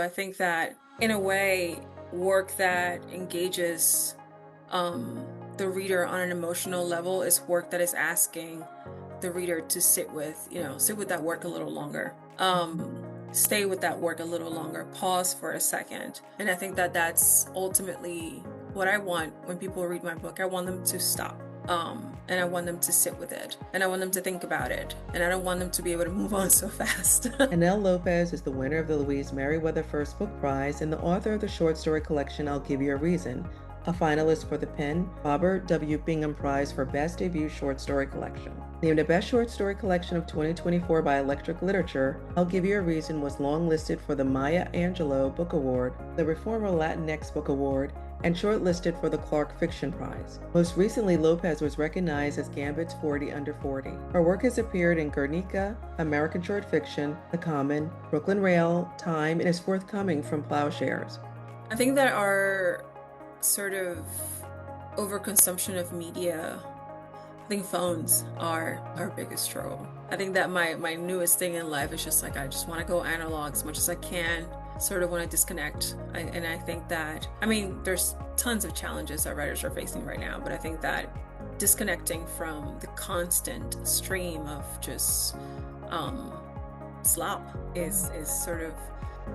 I think that in a way, work that engages the reader on an emotional level is work that is asking the reader to sit with that work a little longer. Stay with that work a little longer, pause for a second. And I think that that's ultimately what I want when people read my book. I want them to stop. And I want them to sit with it. And I want them to think about it. And I don't want them to be able to move on so fast. Annell López is the winner of the Louise Meriwether First Book Prize and the author of the short story collection I'll Give You a Reason, a finalist for the PEN Robert W. Bingham Prize for Best Debut Short Story Collection. Named the Best Short Story Collection of 2024 by Electric Literature, I'll Give You a Reason was longlisted for the Maya Angelou Book Award, the Reformer Latinx Book Award, and shortlisted for the Clark Fiction Prize. Most recently, Lopez was recognized as Gambit's 40 Under 40. Her work has appeared in Guernica, American Short Fiction, The Common, Brooklyn Rail, Time, and is forthcoming from Plowshares. I think that our sort of overconsumption of media, I think phones are our biggest trouble. I think that my newest thing in life is just like I just want to go analog as much as I can, sort of want to disconnect. And I think that, I mean, there's tons of challenges that writers are facing right now, but I think that disconnecting from the constant stream of just slop is sort of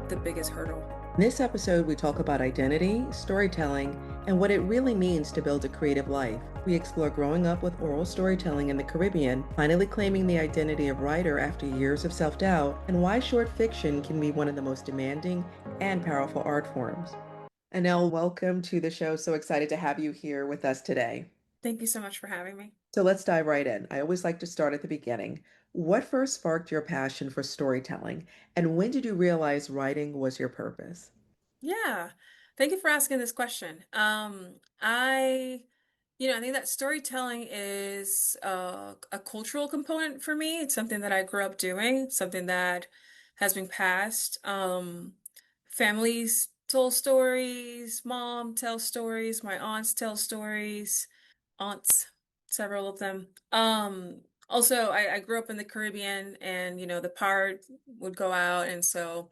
the biggest hurdle. In this episode, we talk about identity, storytelling, and what it really means to build a creative life. We explore growing up with oral storytelling in the Caribbean, finally claiming the identity of writer after years of self-doubt, and why short fiction can be one of the most demanding and powerful art forms. Annell, welcome to the show. So excited to have you here with us today. Thank you so much for having me. So let's dive right in. I always like to start at the beginning. What first sparked your passion for storytelling, and when did you realize writing was your purpose? Yeah. Thank you for asking this question. I think that storytelling is a cultural component for me. It's something that I grew up doing, something that has been passed. Families told stories, mom tells stories, my aunts tell stories, aunts, several of them. Also, I grew up in the Caribbean and, the power would go out. And so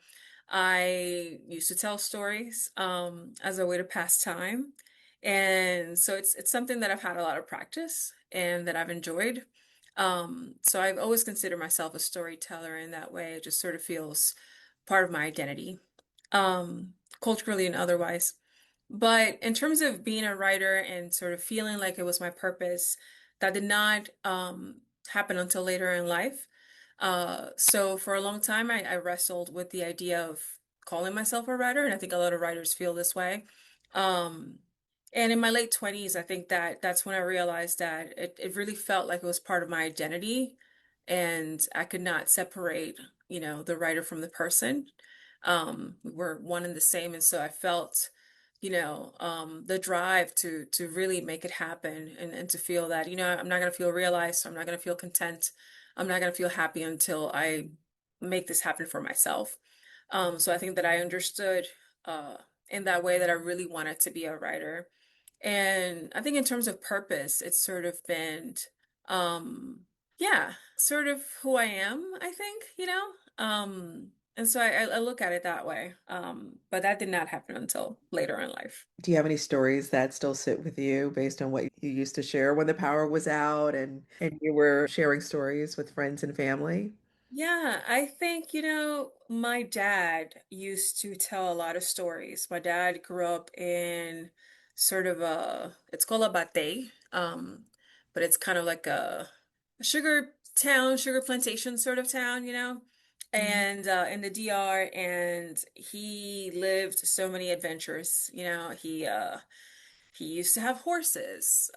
I used to tell stories as a way to pass time. And so it's something that I've had a lot of practice and that I've enjoyed. So I've always considered myself a storyteller in that way. It just sort of feels part of my identity, culturally and otherwise. But in terms of being a writer and sort of feeling like it was my purpose, that did not happen until later in life. So for a long time, I wrestled with the idea of calling myself a writer, and I think a lot of writers feel this way. Um, and in my late 20s, I think that that's when I realized that it really felt like it was part of my identity, and I could not separate, the writer from the person. We were one and the same, and so I felt, the drive to really make it happen and to feel that, I'm not gonna feel realized, I'm not gonna feel content, I'm not gonna feel happy until I make this happen for myself. So I think that I understood uh, in that way that I really wanted to be a writer. And I think in terms of purpose, it's sort of been, um, yeah, sort of who I am, I think, and so I look at it that way. But that did not happen until later in life. Do you have any stories that still sit with you based on what you used to share when the power was out and you were sharing stories with friends and family? Yeah, I think, my dad used to tell a lot of stories. My dad grew up in sort of it's called a bate, but it's kind of like a sugar town, sugar plantation sort of town, Mhm. and in the DR, and he lived so many adventures, he used to have horses.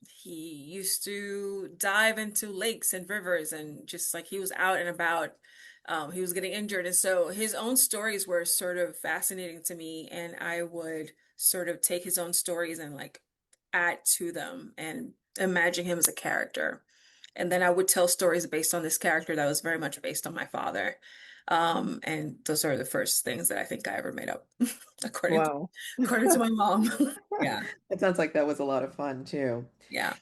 He used to dive into lakes and rivers and just like he was out and about. He was getting injured. And so his own stories were sort of fascinating to me. And I would sort of take his own stories and like add to them and imagine him as a character. And then I would tell stories based on this character that was very much based on my father. And those are the first things that I think I ever made up, according to Wow. according to my mom. Yeah. It sounds like that was a lot of fun too. Yeah.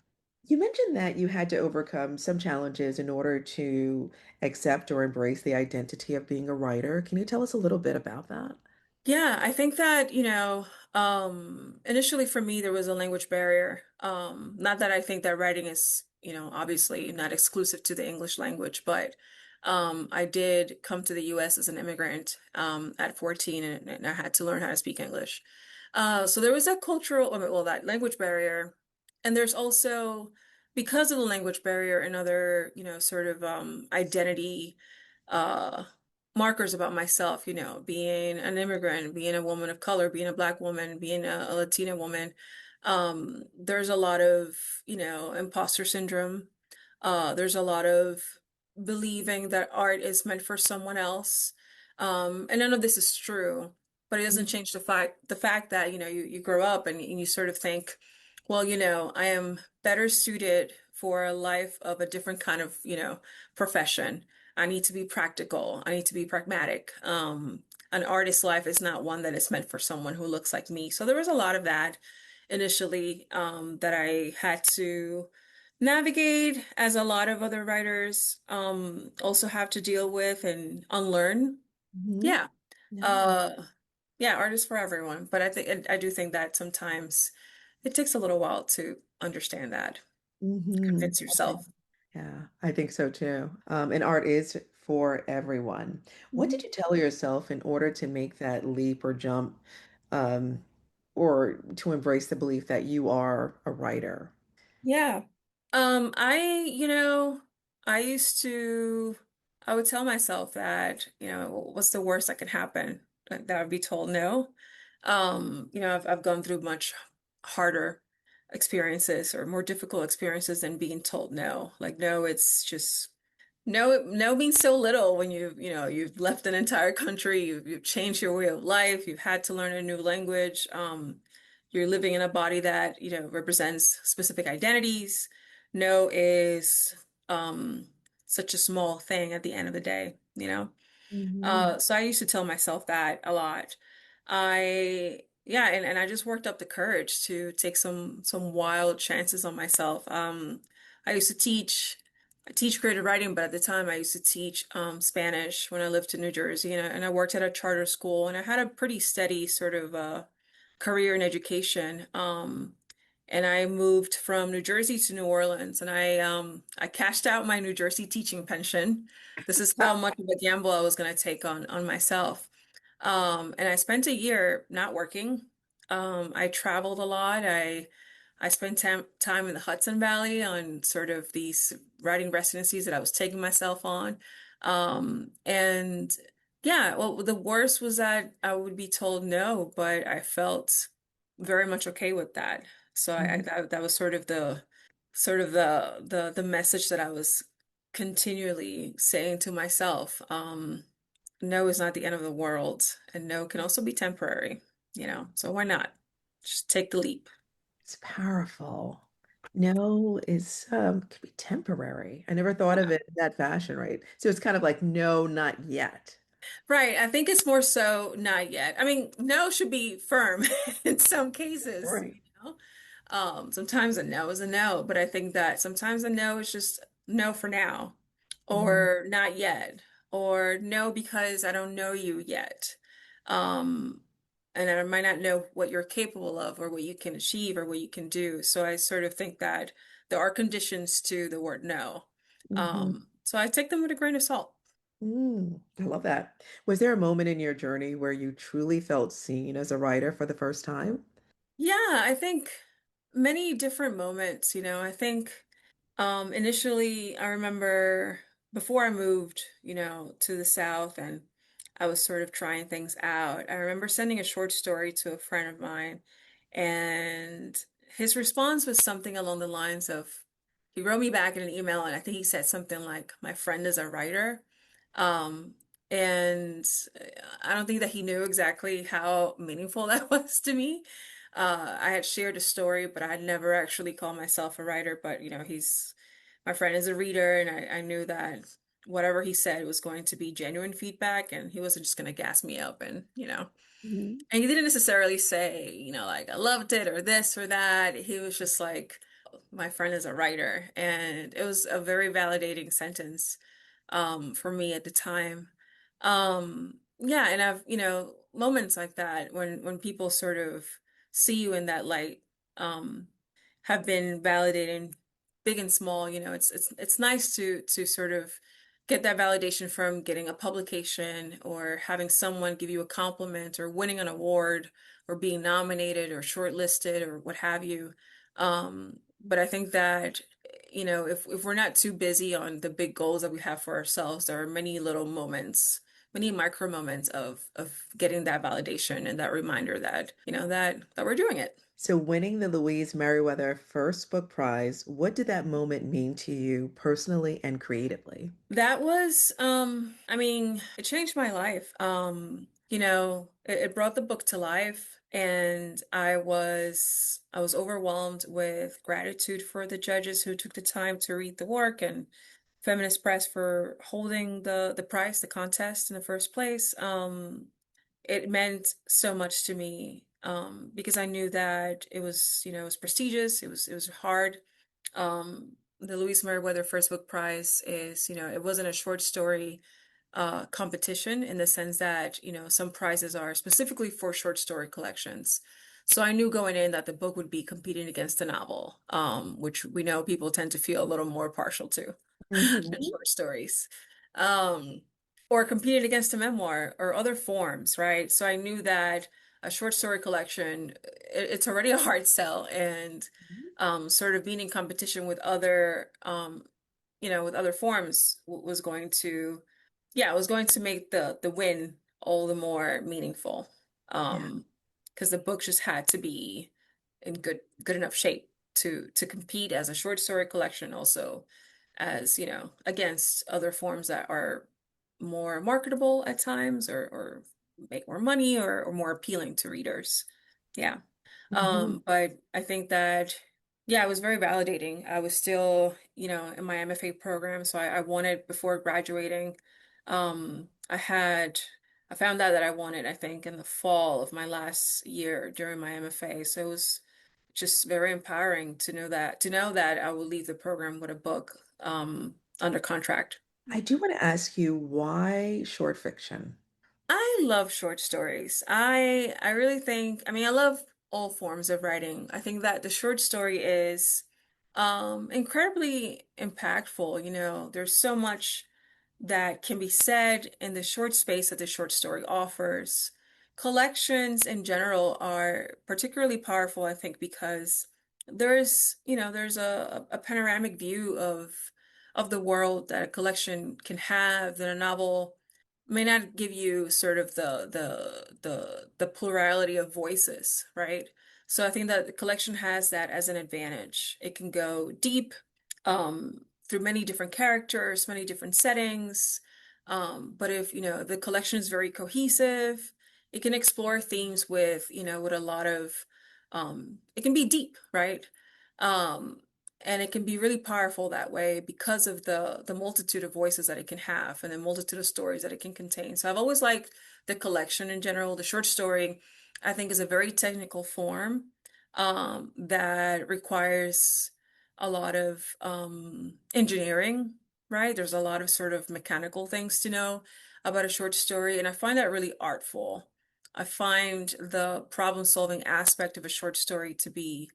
You mentioned that you had to overcome some challenges in order to accept or embrace the identity of being a writer. Can you tell us a little bit about that? Yeah, I think that, initially for me, there was a language barrier. Not that I think that writing is, obviously not exclusive to the English language, but I did come to the US as an immigrant at 14 and I had to learn how to speak English. So there was that that language barrier. And there's also, because of the language barrier and other, sort of identity. Uh, Markers about myself, being an immigrant, being a woman of color, being a Black woman, being a Latina woman. There's a lot of, imposter syndrome. There's a lot of believing that art is meant for someone else. And none of this is true, but it doesn't change the fact that, you grow up and you sort of think, well, I am better suited for a life of a different kind of, profession. I need to be practical. I need to be pragmatic. An artist's life is not one that is meant for someone who looks like me. So there was a lot of that initially that I had to navigate, as a lot of other writers also have to deal with and unlearn. Hmm. Yeah. Yeah. Uh, yeah, art is for everyone, but I do think that sometimes it takes a little while to understand that, Hmm. convince yourself. Yeah, I think so too. And art is for everyone. What did Mhm. you tell yourself in order to make that leap or jump, um, or to embrace the belief that you are a writer? Yeah. I used to, I would tell myself that, what's the worst that could happen? That I would be told no. I've gone through much harder experiences or more difficult experiences than being told no. Like, no, it's just no, no means so little when you've left an entire country, you've changed your way of life, you've had to learn a new language. You're living in a body that, represents specific identities. No is um, such a small thing at the end of the day. Hmm. So I used to tell myself that a lot. Yeah, and I just worked up the courage to take some wild chances on myself. I used to I teach creative writing, but at the time I used to teach Spanish when I lived in New Jersey, and I worked at a charter school, and I had a pretty steady sort of career in education. And I moved from New Jersey to New Orleans, and I cashed out my New Jersey teaching pension. This is how much of a gamble I was going to take on myself. And I spent a year not working. I traveled a lot. I spent time in the Hudson Valley on sort of these writing residencies that I was taking myself on. And yeah, well, the worst was that I would be told no, but I felt very much okay with that. So that was sort of the message that I was continually saying to myself. No is not the end of the world, and no can also be temporary, so why not? Just take the leap. It's powerful. No is could be temporary. I never thought of Yeah. it in that fashion, right? So it's kind of like no, not yet. Right. I think it's more so not yet. I mean, no should be firm in some cases, Right. Sometimes a no is a no, but I think that sometimes a no is just no for now, Mhm. or not yet, or no because I don't know you yet. Um, and I might not know what you're capable of or what you can achieve or what you can do. So I sort of think that there are conditions to the word no. Mhm. So I take them with a grain of salt. I love that. Was there a moment in your journey where you truly felt seen as a writer for the first time? Yeah, I think many different moments, I think initially I remember before I moved, to the South and I was sort of trying things out. I remember sending a short story to a friend of mine and his response was something along the lines of he wrote me back in an email and I think he said something like, "My friend is a writer." Um, and I don't think that he knew exactly how meaningful that was to me. I had shared a story, but I had never actually called myself a writer. But my friend is a reader, and I knew that whatever he said was going to be genuine feedback, and he wasn't just going to gas me up, Mhm. and he didn't necessarily say, like I loved it or this or that. He was just like my friend is a writer, and it was a very validating sentence for me at the time. Yeah, and I've, moments like that when people sort of see you in that light, um, have been validating big and small. It's nice to sort of get that validation from getting a publication or having someone give you a compliment or winning an award or being nominated or shortlisted or what have you. But I think that, if we're not too busy on the big goals that we have for ourselves, there are many little moments, many micro moments of getting that validation and that reminder that, that we're doing it. So, winning the Louise Meriwether First Book Prize, what did that moment mean to you personally and creatively? That was, I mean, it changed my life. It brought the book to life, and I was overwhelmed with gratitude for the judges who took the time to read the work, and Feminist Press for holding the prize, the contest in the first place. It meant so much to me, because I knew that it was prestigious, it was hard. The Louise Meriwether First Book Prize is, it wasn't a short story competition in the sense that, some prizes are specifically for short story collections. So I knew going in that the book would be competing against a novel, which we know people tend to feel a little more partial to than Mhm. short stories. Um, or competing against a memoir or other forms, right? So I knew that a short story collection, it's already a hard sell, and sort of being in competition with other forms was going to, yeah, it was going to make the win all the more meaningful. Yeah. Um, because the book just had to be in good enough shape to compete as a short story collection, also as, against other forms that are more marketable at times, or make more money, or more appealing to readers. Yeah. Mhm. But I think that, yeah, it was very validating. I was still, in my MFA program, so I wanted, before graduating, I found out that I wanted, I think, in the fall of my last year during my MFA. So it was just very empowering to know that I will leave the program with a book under contract. I do want to ask you why short fiction? I love short stories. I really think, I mean, I love all forms of writing. I think that the short story is incredibly impactful. There's so much that can be said in the short space that the short story offers. Collections in general are particularly powerful, I think, because there's a panoramic view of the world that a collection can have that a novel may not give you, sort of the plurality of voices, right? So I think that the collection has that as an advantage. It can go deep, through many different characters, many different settings. But if, the collection is very cohesive, it can explore themes with a lot of, it can be deep, right? Um, and it can be really powerful that way because of the multitude of voices that it can have and the multitude of stories that it can contain. So I've always liked the collection in general. The short story, I think, is a very technical form, that requires a lot of engineering, right? There's a lot of sort of mechanical things to know about a short story, and I find that really artful. I find the problem-solving aspect of a short story to be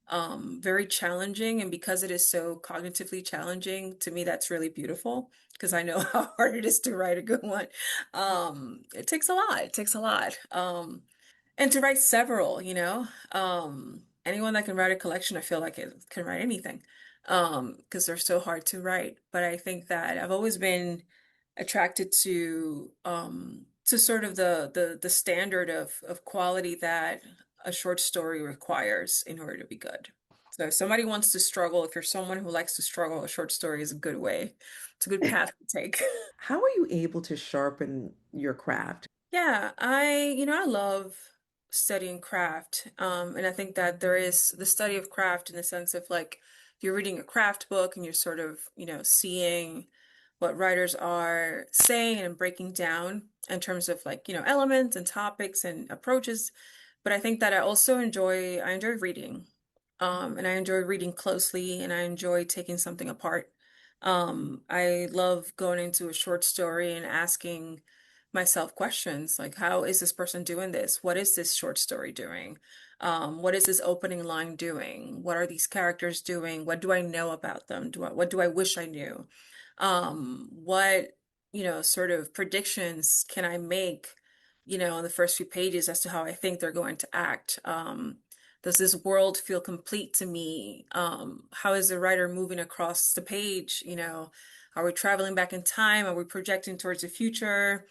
very challenging, and because it is so cognitively challenging, to me, that's really beautiful because I know how hard it is to write a good one. It takes a lot. It takes a lot. And to write several, anyone that can write a collection, I feel like it can write anything, because they're so hard to write. But I think that I've always been attracted to sort of the standard of quality that a short story requires in order to be good. So if somebody wants to struggle, if you're someone who likes to struggle, a short story is a good way. It's a good path to take. How are you able to sharpen your craft? Yeah, I love studying craft. And I think that there is the study of craft in the sense of, like, you're reading a craft book and you're sort of, seeing what writers are saying and breaking down in terms of, like, elements and topics and approaches. But I think that I enjoy reading. And I enjoy reading closely and I enjoy taking something apart. I love going into a short story and asking myself questions like, how is this person doing this? What is this short story doing? What is this opening line doing? What are these characters doing? What do I know about them? What do I wish I knew? What, sort of predictions can I make, in the first few pages as to how I think they're going to act? Does this world feel complete to me? How is the writer moving across the page? Are we traveling back in time? Are we projecting towards the future?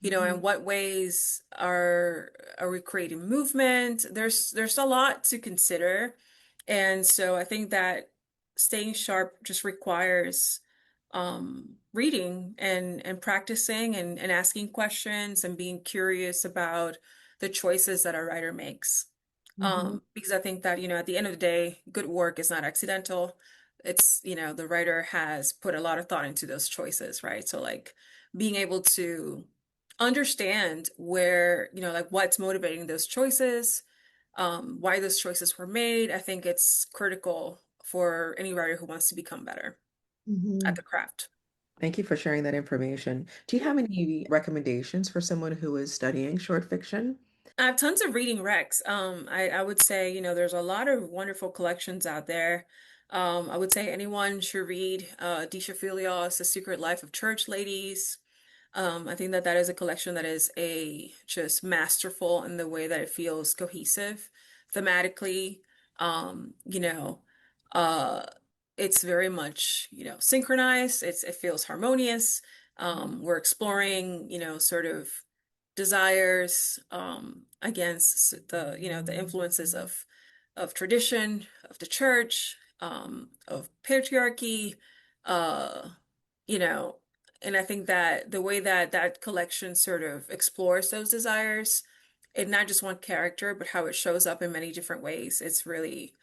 In Mhm. what ways are we creating movement? There's a lot to consider. And so I think that staying sharp just requires reading and practicing and asking questions and being curious about the choices that a writer makes. Mhm. Because I think that, at the end of the day, good work is not accidental. It's, the writer has put a lot of thought into those choices, right? So like being able to understand where, like what's motivating those choices, why those choices were made, I think it's critical for any writer who wants to become better at Mhm. the craft. Thank you for sharing that information. Do you Yeah. have any recommendations for someone who is studying short fiction? I have tons of reading recs. I would say, there's a lot of wonderful collections out there. I would say anyone should read Disha Filios, The Secret Life of Church Ladies. I think that that is a collection that is a just masterful in the way that it feels cohesive thematically. Um, you know, uh, it's very much, synchronized. It feels harmonious. We're exploring, sort of desires against the influences of tradition, of the church, of patriarchy, uh, you know, and I think that the way that that collection sort of explores those desires, in not just one character, but how it shows up in many different ways, it's really,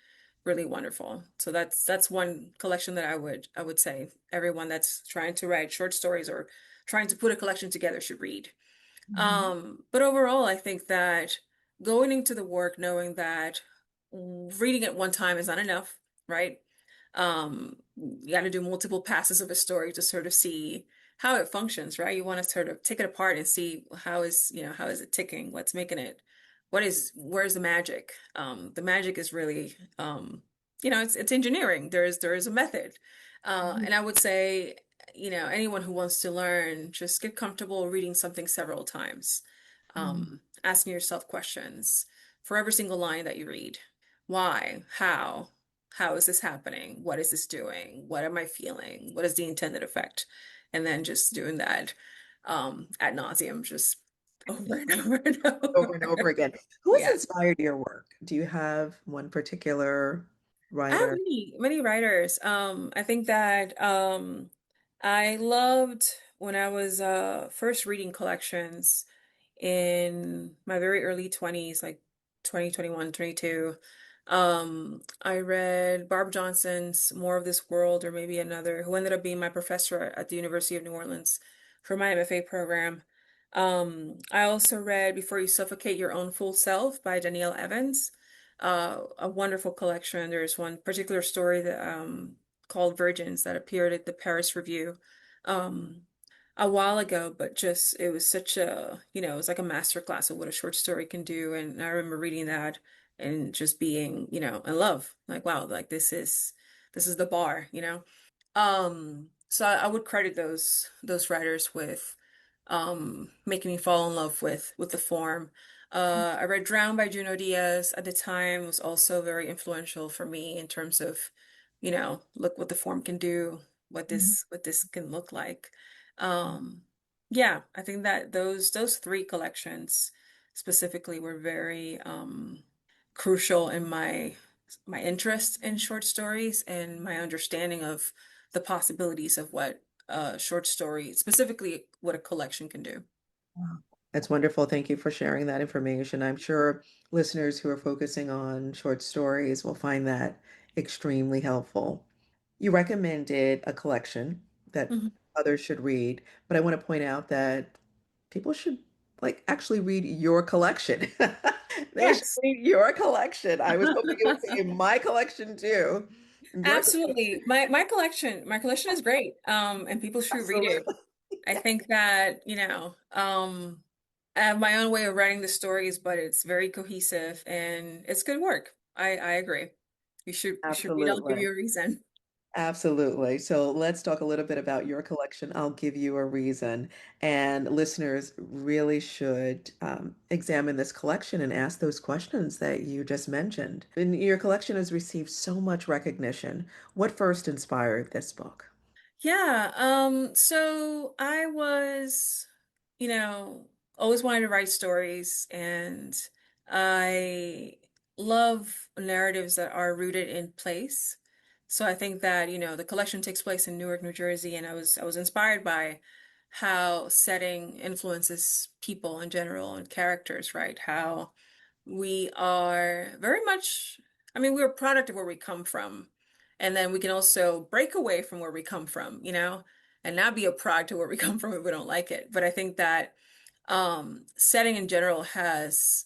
really wonderful. So that's one collection that I would say everyone that's trying to write short stories or trying to put a collection together should read. Mhm. But overall, I think that going into the work knowing that reading it one time is not enough, right? You got to do multiple passes of a story to sort of see how it functions, right? You want to sort of take it apart and see how is it ticking? What's making it? Where's the magic? The magic is really, it's engineering. There is a method. Mhm. And I would say anyone who wants to learn, just get comfortable reading something several times. Mhm. Asking yourself questions for every single line that you read. Why? How? How is this happening? What is this doing? What am I feeling? What is the intended effect? And then just doing that ad nauseum, just over and over and Over and over over. again. Who has Yeah. inspired your work? Do you have one particular I have writer? many writers. I think that I loved when I was first reading collections in my very early 20s, like 2021, 22. I read Barb Johnson's More of This World, or maybe another, who ended up being my professor at the University of New Orleans for my MFA program. I also read Before You Suffocate Your Own Full Self by Danielle Evans, a wonderful collection. There's one particular story that called Virgins that appeared at the Paris Review um, a while ago, but just it was such it was like a master class of what a short story can do. And I remember reading that and just being, in love. Like, wow, like this is the bar. So I would credit those writers with making me fall in love with the form. I read Drowned by Junot Diaz at the time, was also very influential for me in terms of, look what the form can do, what Mhm. this can look like. Um, yeah, I think that those three collections specifically were very crucial in my interest in short stories and my understanding of the possibilities of what a short story, specifically what a collection can do. Wow. That's wonderful. Thank you for sharing that information. I'm sure listeners who are focusing on short stories will find that extremely helpful. You recommended a collection that Mhm. others should read, but I want to point out that people should like actually read your collection They should Yes, read your collection. I was hoping it would say my collection too. Your absolutely. My collection is great. And people should read it. absolutely. I think that, I have my own way of writing the stories, but it's very cohesive and it's good work. I agree. You should read. I'll give Absolutely. you a reason. Absolutely. So let's talk a little bit about your collection. I'll give you a reason. And listeners really should examine this collection and ask those questions that you just mentioned. And your collection has received so much recognition. What first inspired this book? Yeah, so I was, you know, always wanted to write stories and I love narratives that are rooted in place. So I think that, the collection takes place in Newark, New Jersey, and I was inspired by how setting influences people in general and characters, right? How we are very much, I mean, we're a product of where we come from. And then we can also break away from where we come from, and not be a product of where we come from if we don't like it. But I think that setting in general has,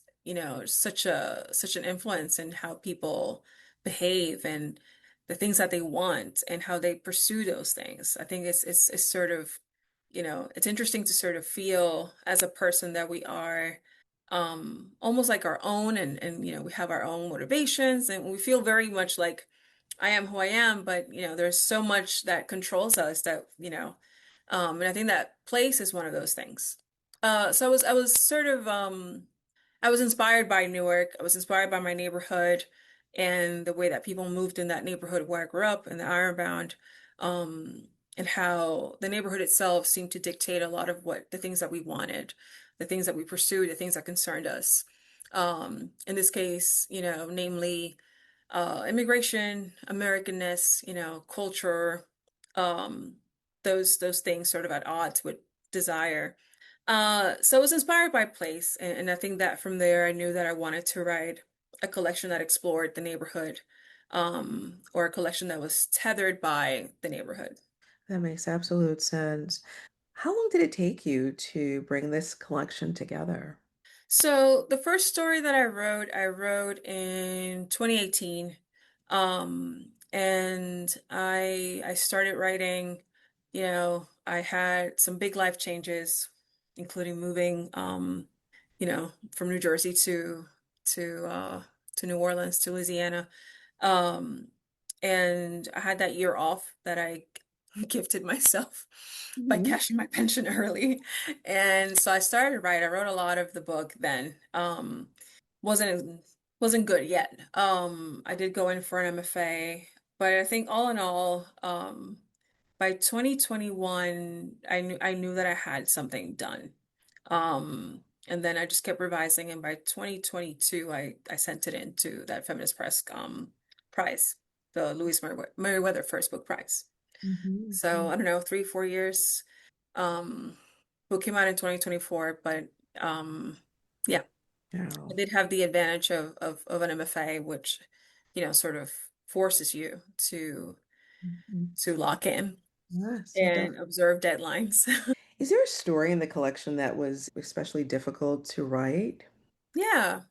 such an influence in how people behave and the things that they want and how they pursue those things. I think it's sort of, it's interesting to sort of feel as a person that we are almost like our own and we have our own motivations and we feel very much like I am who I am, but there's so much that controls us that and I think that place is one of those things. So I was sort of I was inspired by Newark. I was inspired by my neighborhood and the way that people moved in that neighborhood where I grew up in the Ironbound, and how the neighborhood itself seemed to dictate a lot of what the things that we wanted, the things that we pursued, the things that concerned us. In this case, namely immigration, Americanness, culture, um, those things sort of at odds with desire. So I was inspired by place, and I think that from there I knew that I wanted to write a collection that explored the neighborhood, or a collection that was tethered by the neighborhood. That makes absolute sense. How long did it take you to bring this collection together? So the first story that I wrote in 2018. And I started writing, I had some big life changes, including moving, from New Jersey to to New Orleans to Louisiana. Um, and I had that year off that I gifted myself by Mhm. cashing my pension early. And so I started to write. I wrote a lot of the book then. Wasn't wasn't good yet. I did go in for an MFA, but I think all in all, by 2021, I knew that I had something done. And then I just kept revising, and by 2022, I sent it in to that Feminist Press prize, the Louise Meriwether First Book Prize. Mhm. So I don't know, 3, 4 years. Um, Book came out in 2024, but yeah, I Wow. did have the advantage of an MFA, which, sort of forces you Mhm. to lock in Yes, it does. and observe deadlines. Is there a story in the collection that was especially difficult to write? Yeah,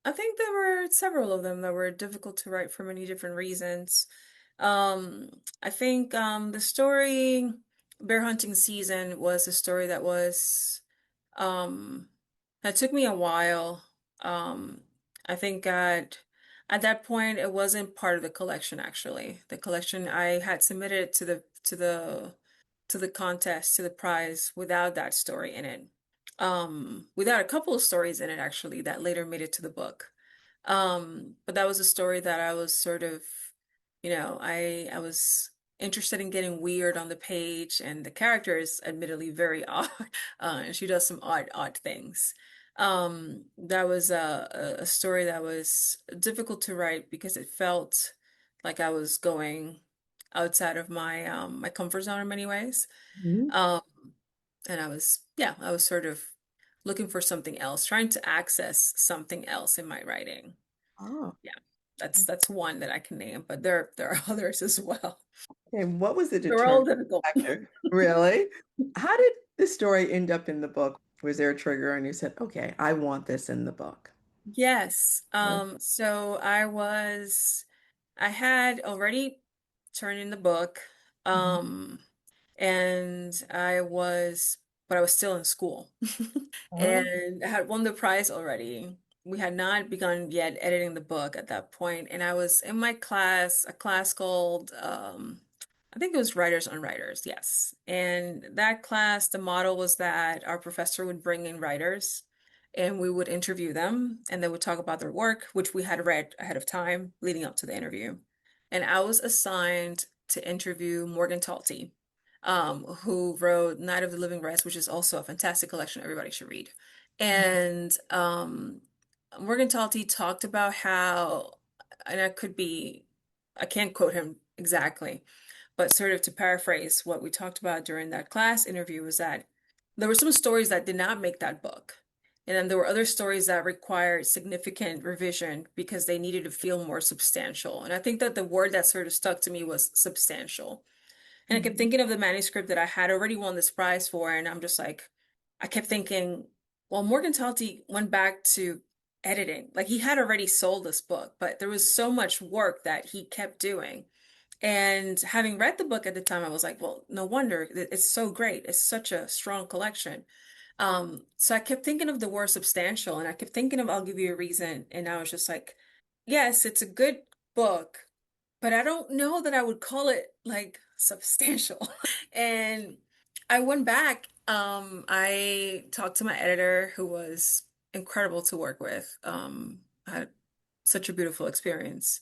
I think there were several of them that were difficult to write for many different reasons. I think the story Bear Hunting Season was a story that was um that took me a while. Um, I think at that point it wasn't part of the collection actually. The collection I had submitted to the contest, to the prize without that story in it. Without a couple of stories in it actually that later made it to the book. But that was a story that I was sort of, I was interested in getting weird on the page, and the character is admittedly very odd, and she does some odd things. That was a story that was difficult to write because it felt like I was going outside of my comfort zone in many ways. Mhm. Um, and yeah, I was sort of looking for something else, trying to access something else in my writing. Oh, Yeah, that's one that I can name, but there are others as well. and what was the They're determining all difficult. factor? Really? How did the story end up in the book? Was there a trigger and you said, okay, I want this in the book? Yes. Yeah. So I had already turned in the book. Mhm. Um, and but I was still in school. Oh. And I had won the prize already. We had not begun yet editing the book at that point, and I was in my class, a class called I think it was Writers on Writers, yes. And that class, the model was that our professor would bring in writers and we would interview them and they would talk about their work, which we had read ahead of time leading up to the interview. And I was assigned to interview Morgan Talty, who wrote Night of the Living Rest, which is also a fantastic collection everybody should read. And Morgan Talty talked about how, and I can't quote him exactly, but sort of to paraphrase what we talked about during that class interview was that there were some stories that did not make that book. And then there were other stories that required significant revision because they needed to feel more substantial. And I think that the word that sort of stuck to me was substantial. And I kept Mhm. thinking of the manuscript that I had already won this prize for, and I'm just like, I kept thinking, well, Morgan Talty went back to editing. Like he had already sold this book, but there was so much work that he kept doing. And having read the book at the time, I was like, well, no wonder it's so great. It's such a strong collection. So I kept thinking of the word substantial and I kept thinking of I'll give you a reason. And I was just like, yes, it's a good book, but I don't know that I would call it like substantial. And I went back, I talked to my editor who was incredible to work with. I had such a beautiful experience.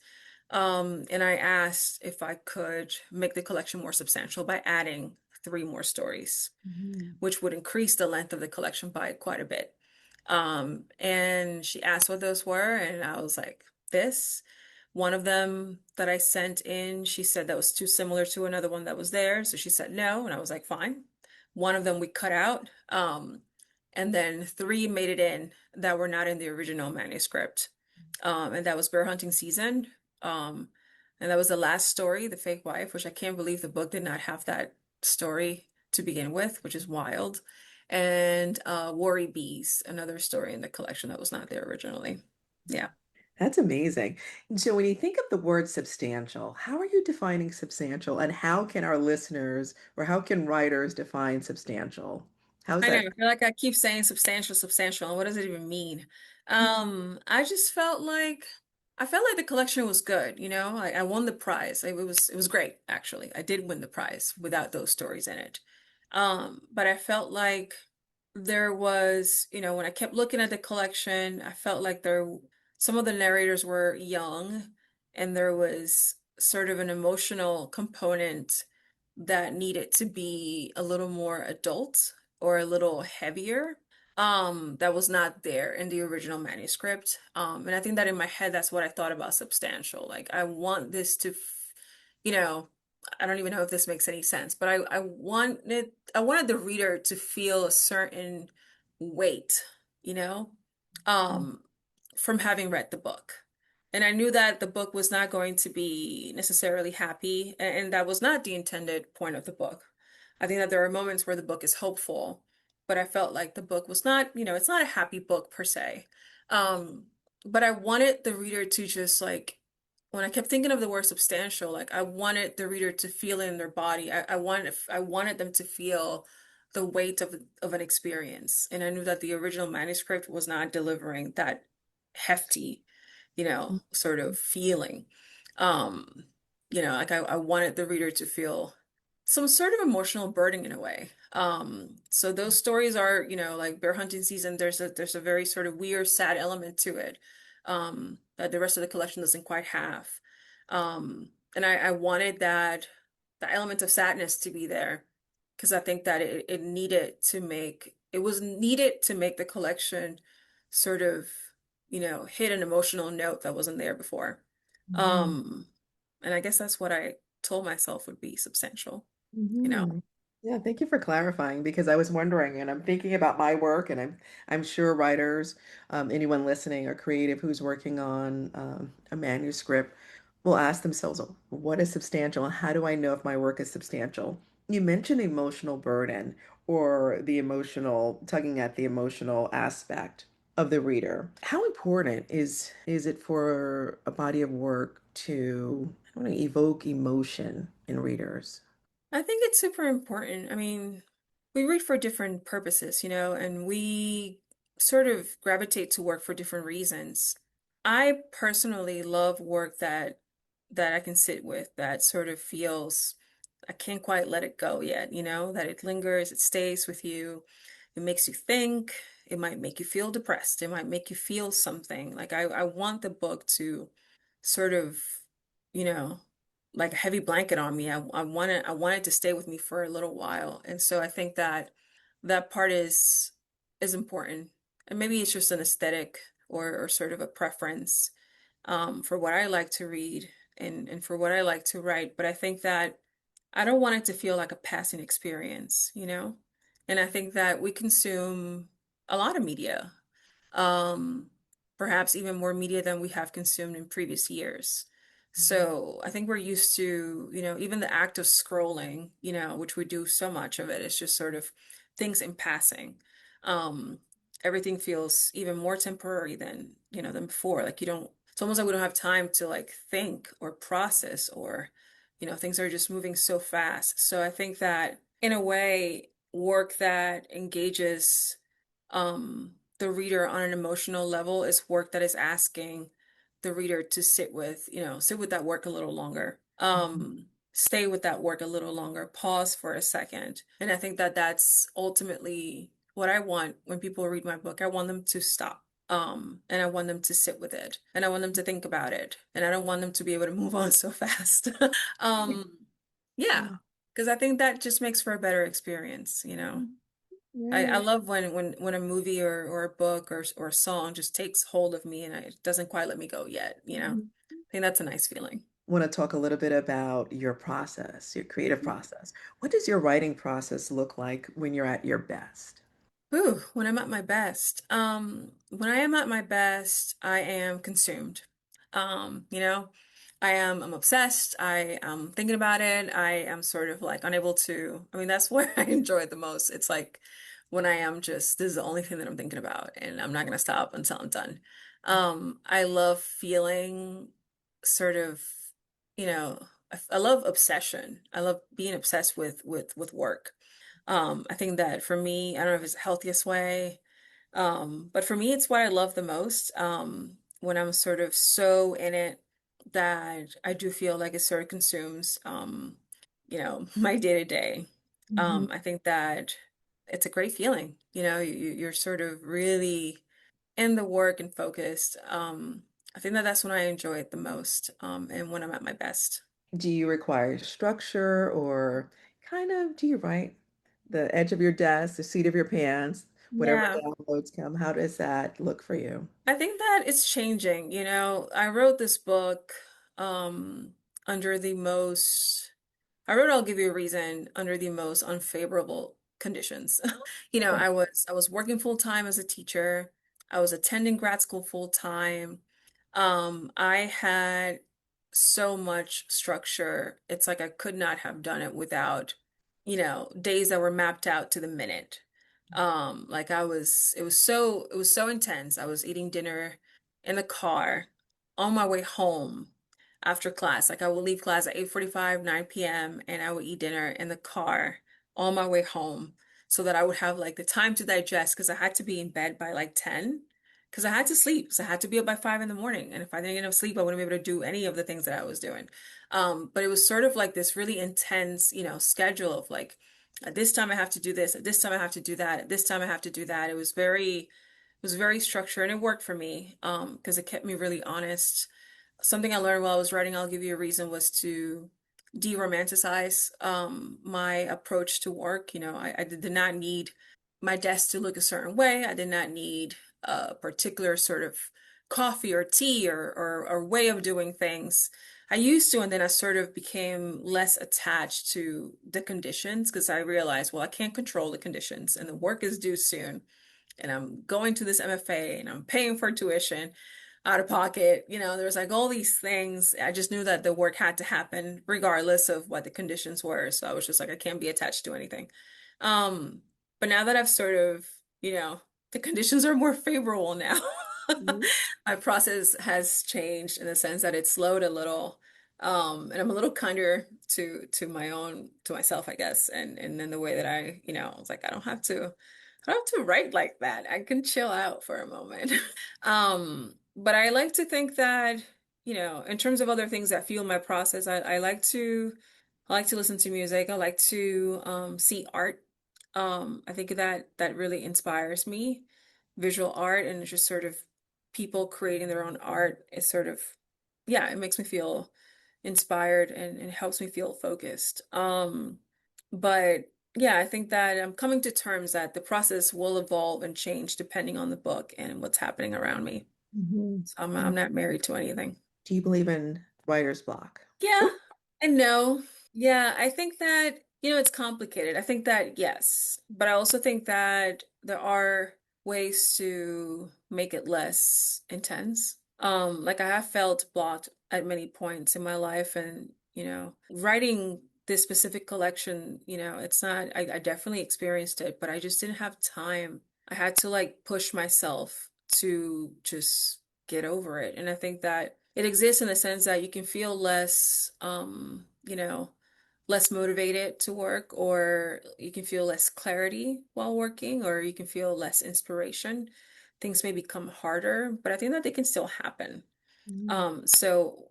And I asked if I could make the collection more substantial by adding three more stories, Mhm. which would increase the length of the collection by quite a bit. And she asked what those were, and I was like, this. One of them that I sent in, she said that was too similar to another one that was there. So she said no, and I was like, fine. One of them we cut out. And then three made it in that were not in the original manuscript. And that was Bear Hunting Season. Um, and that was the last story, The Fake Wife, which I can't believe the book did not have that story to begin with, which is wild. And Worry Bees, another story in the collection that was not there originally. Yeah. That's amazing. And so, when you think of the word substantial, how are you defining substantial, and how can our listeners or how can writers define substantial? How's I know. that? I feel like I keep saying substantial, substantial, and what does it even mean? I just I felt like the collection was good, you know? I won the prize. It was great, actually. I did win the prize without those stories in it. But I felt like there was, you know, when I kept looking at the collection, I felt like some of the narrators were young and there was sort of an emotional component that needed to be a little more adult or a little heavier, that was not there in the original manuscript. And I think that in my head that's what I thought about substantial. Like I want this to you know, I don't even know if this makes any sense, but I wanted the reader to feel a certain weight, you know, um, from having read the book. And I knew that the book was not going to be necessarily happy, and that was not the intended point of the book. I think that there are moments where the book is hopeful, but I felt like the book was not, you know, it's not a happy book per se. Um, but I wanted the reader to just like when I kept thinking of the word substantial, like I wanted the reader to feel it in their body. I wanted them to feel the weight of an experience. And I knew that the original manuscript was not delivering that hefty, you know, sort of feeling. Um, like I wanted the reader to feel some sort of emotional burden in a way. So those stories are, you know, like Bear Hunting Season, there's a very sort of weird, sad element to it, that the rest of the collection doesn't quite have. And I wanted the element of sadness to be there because I think that it was needed to make the collection sort of, you know, hit an emotional note that wasn't there before. Mhm. Um, and I guess that's what I told myself would be substantial, you know. Mhm. Yeah, thank you for clarifying because I was wondering, and I'm thinking about my work, and I'm sure writers, anyone listening or creative who's working on a manuscript will ask themselves, what is substantial, and how do I know if my work is substantial? You mentioned emotional burden or the emotional tugging at the emotional aspect. of the reader. How important is it for a body of work to, I don't know, evoke emotion in readers? I think it's super important. I mean, we read for different purposes, and we sort of gravitate to work for different reasons. I personally love work that I can sit with, that sort of feels I can't quite let it go yet, that it lingers, it stays with you, it makes you think, it might make you feel depressed, it might make you feel something. Like I want the book to sort of, you know, like a heavy blanket on me. I want it to stay with me for a little while. And so I think that that part is important. And maybe it's just an aesthetic or sort of a preference for what I like to read and for what I like to write. But I think that I don't want it to feel like a passing experience, And I think that we consume a lot of media, um, perhaps even more media than we have consumed in previous years. So I think we're used to, even the act of scrolling, which we do so much of it, it's just sort of things in passing. Um, Everything feels even more temporary than before. Like it's almost like we don't have time to like think or process or, things are just moving so fast. So I think that in a way, work that engages the reader on an emotional level is work that is asking the reader to sit with that work a little longer. Stay with that work a little longer, pause for a second. And I think that that's ultimately what I want when people read my book. I want them to stop. And I want them to sit with it and I want them to think about it. And I don't want them to be able to move on so fast. Um, yeah, Yeah. because I think that just makes for a better experience. I Yeah. love when a movie or a book or a song just takes hold of me and it doesn't quite let me go yet. I think that's a nice feeling. Want to talk a little bit about your process, your creative process. What does your writing process look like when you're at your best? Ooh, when I'm at my best. When I am at my best, I am consumed. I'm obsessed. I am thinking about it. I am sort of like unable to, I mean, that's where I enjoy it the most. It's like when I am just, this is the only thing that I'm thinking about, and I'm not gonna stop until I'm done. I love feeling sort of, I love obsession. I love being obsessed with work. I think that for me, I don't know if it's the healthiest way, but for me, it's what I love the most. When I'm sort of so in it that I do feel like it sort of consumes, my day to day. Mhm. I think that it's a great feeling. You're sort of really in the work and focused. I think that that's when I enjoy it the most, and when I'm at my best. Do you require structure or kind of do you write the edge of your desk, the seat of your pants, whatever Yeah. downloads come? How does that look for you? I think that it's changing. I wrote this book um under the most I wrote I'll give you a reason under the most unfavorable conditions. Oh. I was working full time as a teacher. I was attending grad school full time. I had so much structure. It's like I could not have done it without, days that were mapped out to the minute. Like it was so intense. I was eating dinner in the car on my way home after class. Like I would leave class at 8:45, 9 p.m., and I would eat dinner in the car on my way home so that I would have like the time to digest because I had to be in bed by like 10 because I had to sleep. So I had to be up by 5 in the morning. And if I didn't get enough sleep, I wouldn't be able to do any of the things that I was doing. But it was sort of like this really intense, schedule of like, at this time I have to do this, at this time I have to do that, at this time I have to do that. It was very structured and it worked for me because it kept me really honest. Something I learned while I was writing, I'll give you a reason, was to de-romanticize my approach to work. I did not need my desk to look a certain way. I did not need a particular sort of coffee or tea or way of doing things. I used to, and then I sort of became less attached to the conditions because I realized, well, I can't control the conditions and the work is due soon and I'm going to this MFA and I'm paying for tuition out of pocket. There's like all these things. I just knew that the work had to happen regardless of what the conditions were. So I was just like, I can't be attached to anything. Um, but now that I've sort of, the conditions are more favorable now. Mhm. My process has changed in the sense that it's slowed a little. And I'm a little kinder to myself, I guess. And then the way that I was like, I don't have to write like that. I can chill out for a moment. But I like to think that, in terms of other things that fuel my process, I like to listen to music. I like to see art. I think that really inspires me. Visual art and just sort of people creating their own art is sort of, yeah, it makes me feel inspired and helps me feel focused. But yeah, I think that I'm coming to terms that the process will evolve and change depending on the book and what's happening around me. Mhm. So I'm not married to anything. Do you believe in writer's block? Yeah, and no. Yeah, I think that, it's complicated. I think that yes, but I also think that there are ways to make it less intense. Like I have felt blocked at many points in my life and, writing this specific collection, it's not, I definitely experienced it, but I just didn't have time. I had to like push myself to just get over it. And I think that it exists in the sense that you can feel less, less motivated to work, or you can feel less clarity while working, or you can feel less inspiration. Things may become harder, but I think that they can still happen. Mm. So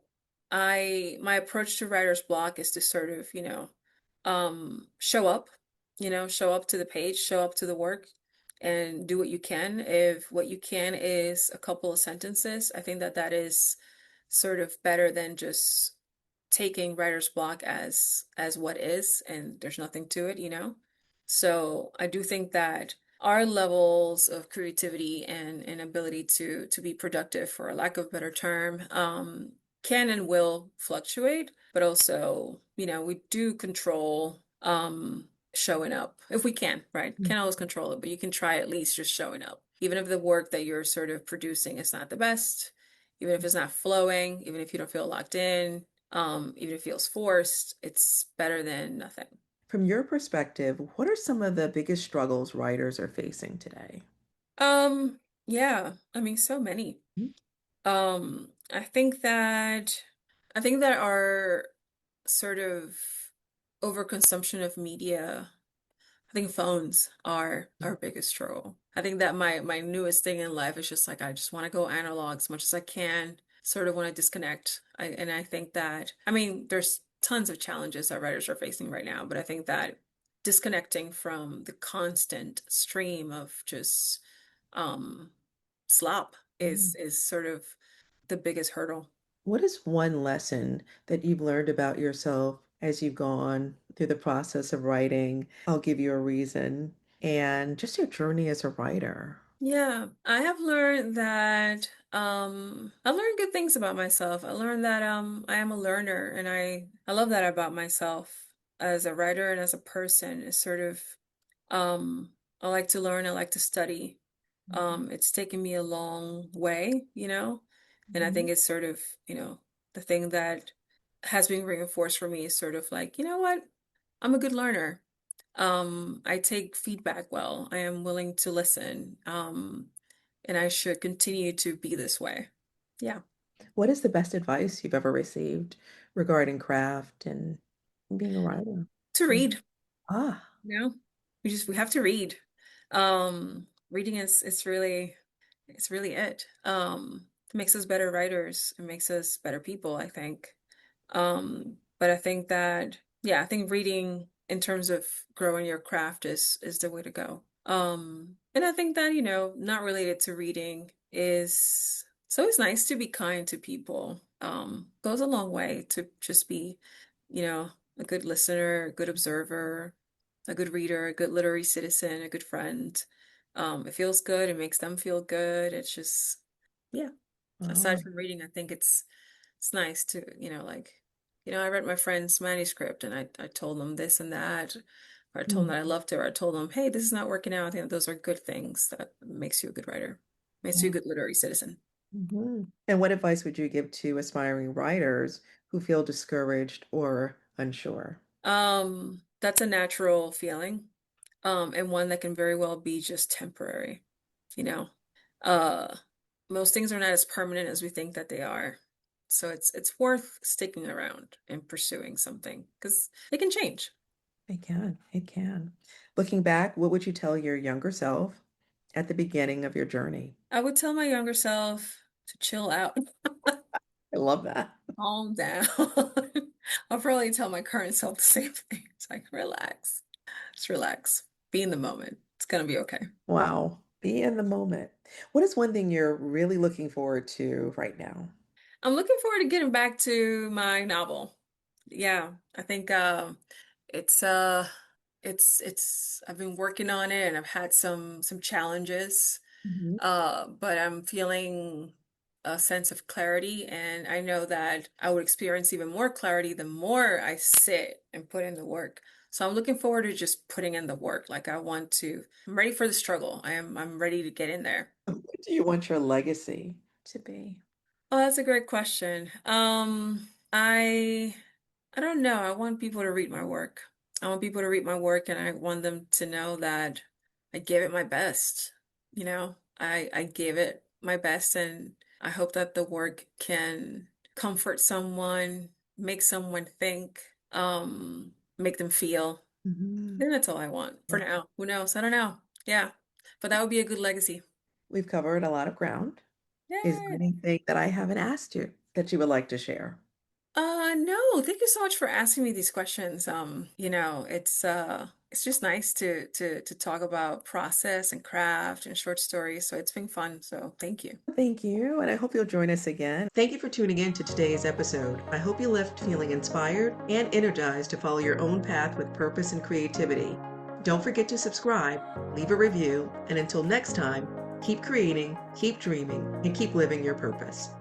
my approach to writer's block is to sort of, show up, show up to the page, show up to the work and do what you can. If what you can is a couple of sentences, I think that that is sort of better than just taking writer's block as what is and there's nothing to it. So I do think that our levels of creativity and ability to be productive, for a lack of a better term, can and will fluctuate, but also, we do control showing up if we can, right? Can't always control it, but you can try at least just showing up. Even if the work that you're sort of producing is not the best, even if it's not flowing, even if you don't feel locked in, even if it feels forced, it's better than nothing. From your perspective, what are some of the biggest struggles writers are facing today? Yeah, I mean, so many. Mhm. I think that our sort of overconsumption of media, I think phones are our biggest struggle. I think that my newest thing in life is just like I just want to go analog as much as I can, sort of want to disconnect. And I think that, I mean, there's tons of challenges that writers are facing right now, but I think that disconnecting from the constant stream of just um slop Mm. is sort of the biggest hurdle. What is one lesson that you've learned about yourself as you've gone through the process of writing? I'll give you a reason, and just your journey as a writer. Yeah, I have learned that I've learned good things about myself. I learned that I am a learner and I love that about myself as a writer and as a person. Is sort of I like to learn, I like to study. Mhm. It's taken me a long way, and I think Mhm. it's sort of, the thing that has been reinforced for me is sort of like, you know what? I'm a good learner. I take feedback well. I am willing to listen. And I should continue to be this way. Yeah. What is the best advice you've ever received regarding craft and being a writer? To Mm. read, Ah. you know, we have to read. Reading is it's really it. It makes us better writers. It makes us better people, I think. But I think that, yeah, I think reading in terms of growing your craft is the way to go. And I think that, not related to reading is it's always nice to be kind to people. Goes a long way to just be, you know, a good listener, a good observer, a good reader, a good literary citizen, a good friend. It feels good, it makes them feel good. It's just, yeah. Aside Oh. from reading, I think it's nice to, I read my friend's manuscript and I told them this and that, or I told them Mm. that I loved it, or I told them, hey, this is not working out. I think that those are good things that makes you a good writer, makes you a Oh. good literary citizen. Mhm. And what advice would you give to aspiring writers who feel discouraged or unsure? That's a natural feeling, and one that can very well be just temporary. you know. Uh, most things are not as permanent as we think that they are. So it's worth sticking around and pursuing something because it can change. It can. It can. Looking back, what would you tell your younger self at the beginning of your journey? I would tell my younger self to chill out, I love that. calm down. I'll probably tell my current self the same thing. It's like, relax, just relax, be in the moment. It's gonna be okay. Wow. Be in the moment. What is one thing you're really looking forward to right now? I'm looking forward to getting back to my novel. Yeah, I think it's I've been working on it and I've had some challenges. Mhm. But I'm feeling a sense of clarity, and I know that I would experience even more clarity the more I sit and put in the work. So I'm looking forward to just putting in the work. Like I'm ready for the struggle. I'm ready to get in there. What do you want your legacy to be? Oh, that's a great question. I don't know. I want people to read my work. I want people to read my work and I want them to know that I gave it my best. I gave it my best and I hope that the work can comfort someone, make someone think, make them feel. I Mhm. think that's all I want for Love that. now. Who knows? I don't know. Yeah. But that would be a good legacy. We've covered a lot of ground. Is there Yay. anything that I haven't asked you that you would like to share? No, thank you so much for asking me these questions. It's just nice to talk about process and craft and short stories. So it's been fun. So thank you. Thank you, and I hope you'll join us again. Thank you for tuning in to today's episode. I hope you left feeling inspired and energized to follow your own path with purpose and creativity. Don't forget to subscribe, leave a review, and until next time, keep creating, keep dreaming, and keep living your purpose.